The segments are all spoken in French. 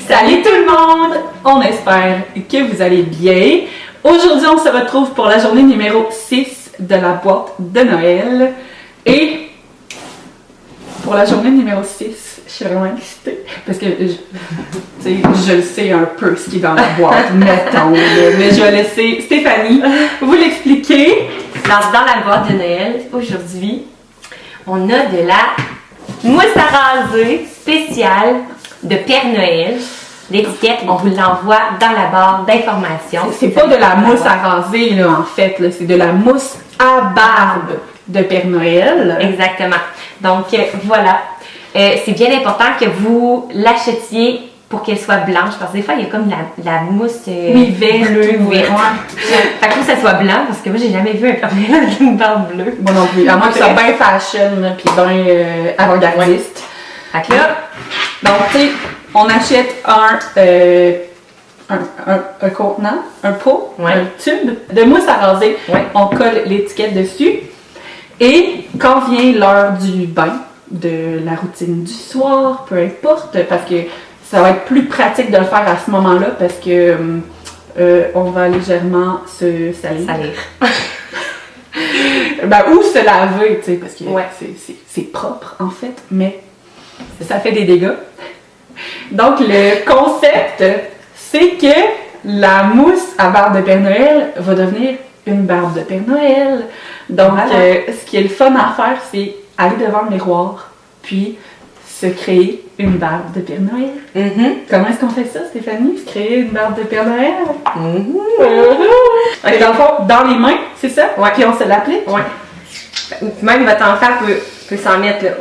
Salut tout le monde! On espère que vous allez bien. Aujourd'hui, on se retrouve pour la journée numéro 6 de la boîte de Noël. Et pour la journée numéro 6, je suis vraiment excitée parce que je le sais un peu ce qui est dans la boîte, mettons. Mais je vais laisser Stéphanie vous l'expliquer. Alors, dans la boîte de Noël, aujourd'hui, on a de la mousse à raser spéciale de Père Noël. L'étiquette, on vous l'envoie dans la barre d'informations. C'est pas de la mousse à raser, là, en fait. C'est de la mousse à barbe de Père Noël. Exactement. Donc, voilà. C'est bien important que vous l'achetiez pour qu'elle soit blanche. Parce que des fois, il y a comme la mousse verte. Fait que faut que ça soit blanc, parce que moi, j'ai jamais vu un Père Noël avec une barbe bleue. Moi non plus. À moins que ça soit bien fashion, puis bien avant-gardiste. Fait que là, donc, tu sais, on achète un contenant, un pot, un tube de mousse à raser. On colle l'étiquette dessus. Et quand vient l'heure du bain, de la routine du soir, peu importe, parce que ça va être plus pratique de le faire à ce moment-là, parce que on va légèrement se salir. Ou se laver, tu sais, parce que c'est propre en fait, mais ça fait des dégâts. Donc le concept, c'est que la mousse à barbe de Père Noël va devenir une barbe de Père Noël. Donc ce qui est le fun à faire, c'est aller devant le miroir, puis se créer une barbe de Père Noël. Comment est-ce qu'on fait ça, Stéphanie? Se créer une barbe de Père Noël? Dans le fond, dans les mains, c'est ça? Puis on se l'applique? Même votre enfant peut s'en mettre là.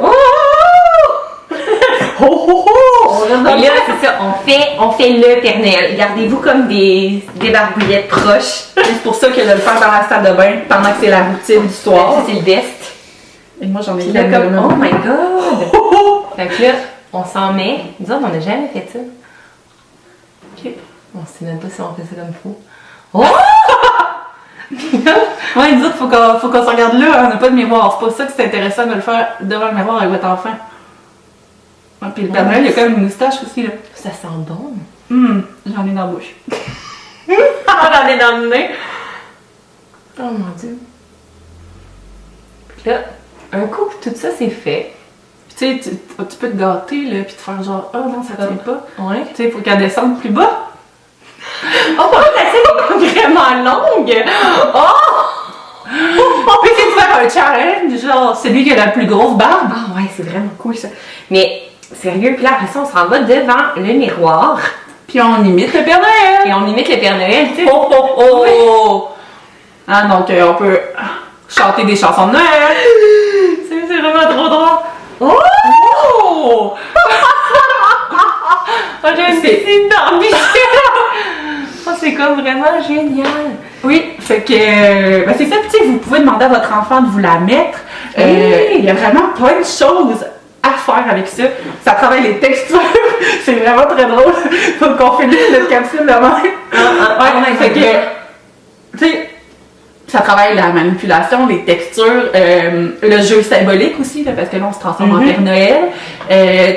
Et là, c'est ça, on fait le Père Noël. Gardez-vous comme des barbouillettes proches. C'est pour ça que de le faire dans la salle de bain pendant que c'est la routine du soir. Ça, c'est le best. Et moi, j'en ai là, comme, oh my god! Fait que là, on s'en met. Nous autres, on n'a jamais fait ça. Ok. On sait même pas si on fait ça comme il faut. Oh! Nous autres, faut qu'on se regarde là. On n'a pas de miroir. C'est pas ça que c'est intéressant de le faire devant le miroir avec votre enfant. Puis le Père Noël, il y a quand même une moustache aussi, là. Ça sent bon. J'en ai dans la bouche. J'en ai dans le nez. Oh mon Dieu. Puis là, un coup que tout ça c'est fait, tu sais, tu peux te gâter, là, puis te faire genre, oh non, ça tient pas. Tu sais, faut qu'elle descende plus bas. Oh, par contre, la scène est vraiment longue. Puis tu sais, faire un challenge, genre, celui qui a la plus grosse barbe. Ah ouais, c'est vraiment cool ça. Mais, sérieux, puis là, après ça, on s'en va devant le miroir. Puis on imite le Père Noël. Et on imite le Père Noël, tu sais. Ah, donc on peut chanter des chansons de Noël. C'est vraiment trop drôle. J'ai une piscine Barbie. C'est comme vraiment génial. Oui, fait que c'est ça, tu sais, vous pouvez demander à votre enfant de vous la mettre. Il y a vraiment plein de choses à faire avec ça. Ça travaille les textures. C'est vraiment très drôle. Faut qu'on finisse notre capsule de même. Fait que, tu sais, ça travaille la manipulation, les textures, le jeu symbolique aussi, là, parce que là, on se transforme en Père Noël.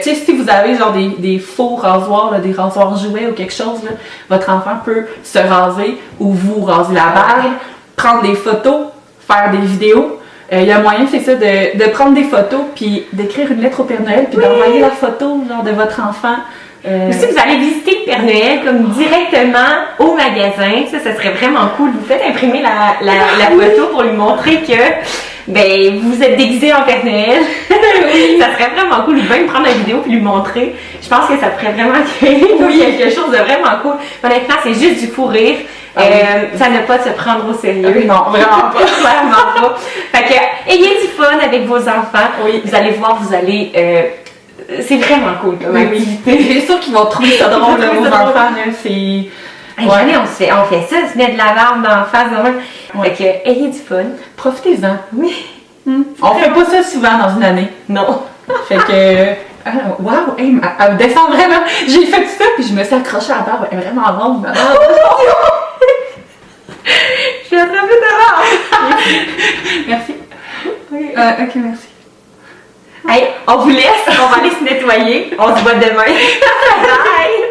Tu sais, si vous avez genre des faux rasoirs, là, des rasoirs jouets ou quelque chose, là, votre enfant peut se raser ou vous raser la barbe, prendre des photos, faire des vidéos. Il y a moyen, c'est ça, de prendre des photos puis d'écrire une lettre au Père Noël puis d'envoyer la photo genre de votre enfant. Si vous allez visiter le Père Noël comme directement au magasin, ça serait vraiment cool. Vous faites imprimer la photo pour lui montrer que vous êtes déguisé en Père Noël. Ça serait vraiment cool. Ou même prendre la vidéo puis lui montrer. Je pense que ça pourrait vraiment créer quelque chose de vraiment cool. Honnêtement, c'est juste du fou rire. Ça n'a pas de se prendre au sérieux. Non, vraiment pas. Clairement pas. Fait que, ayez du fun avec vos enfants. Vous allez voir, c'est vraiment cool comme activité. C'est sûr qu'ils vont trouver ça drôle, vos enfants. C'est... on fait ça, se mettre de la barbe dans la face. Fait que, ayez du fun. Profitez-en. Oui. On fait pas ça souvent dans une année. Non. Fait que... Wow! Elle descend vraiment. J'ai fait ça, puis je me suis accrochée à la barbe. Elle est vraiment longue. J'ai attrapé ta barbe. Merci. Ok, merci. Hey, on vous laisse, on va aller se nettoyer. On se voit demain. Bye!